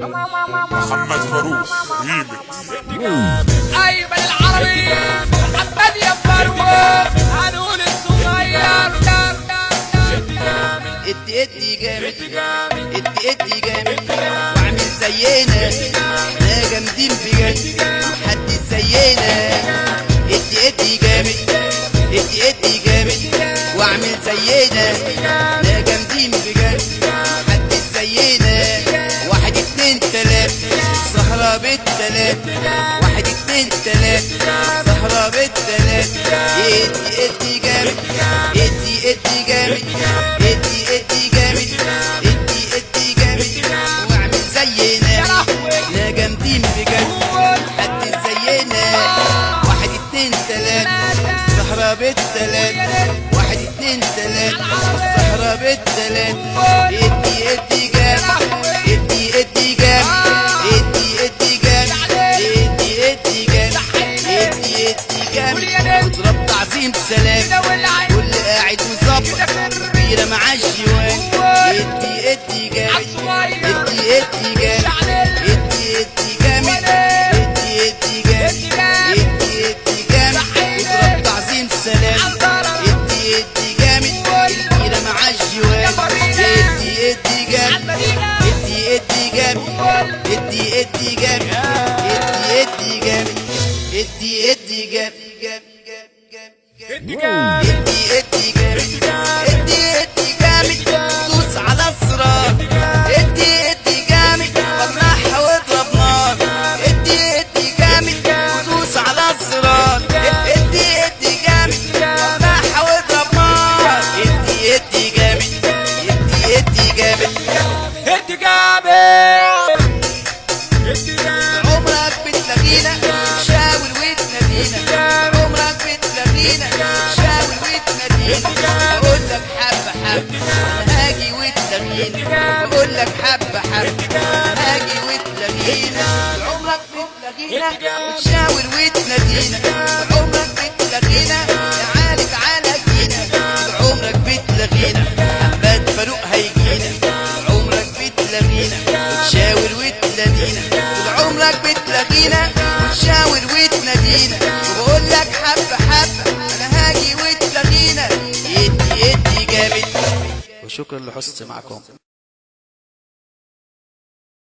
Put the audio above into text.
محمد فاروق ريمكس. ايمن العربي محمد يا فاروق هنقول الصغير. ادي جامد ادي جامد واعمل زينا احنا جامدين بجد محدش زينا. ادي جامد ادي جامد واعمل زينا احنا جامدين بجد محدش زينا. 1 2 3 سهرة بالتلات 1 2 3 سهرة بالتلات. ادي جامد ادي جامد ادي جامد ادي جامد واعمل زينا احنا جامدين بجد محدش زينا. 1 2 3 سهرة بالتلات 1 2 3 سهرة بالتلات. ادي جامد ادي جامد ادي جامد ادي جامد واضرب تعظيم سلام كل قاعد مظبط كبيرة مع الجوان. ادي جامد ادي جامد ادي جامد ادي جامد ادي جامد واضرب تعظيم سلام. ادي جامد كبيرة مع الجوان. ادي جامد ادي جامد ادي جامد ادي جامد ادي جامد ادي جامد دوس على الصراط. ادي جامد فرحها واضرب نار. ادي جامد دوس على الصراط. ادي جامد فرحها واضرب نار. ادي جامد ادي جامد عمرك بتلاقينا شاور وتنادينا. عمرك بتلاقينا شاور وتنادينا. بقول لك حبة حبة أنا هاجي وتلاقينا. بقول لك حبة حبة أنا هاجي وتلاقينا. عمرك بتلاقينا شاور وتنادينا. عمرك بتلاقينا تعالى تعالى جينا. عمرك بتلاقينا محمد فاروق هيجينا. عمرك بتلاقينا وتشاور وتنادينا. عمرك بتلاقينا وتشاور وتنادينا. وبقول لك حبة حبة أنا هاجي وتلاقينا. ادي جامد. وشكرا لحسن معكم.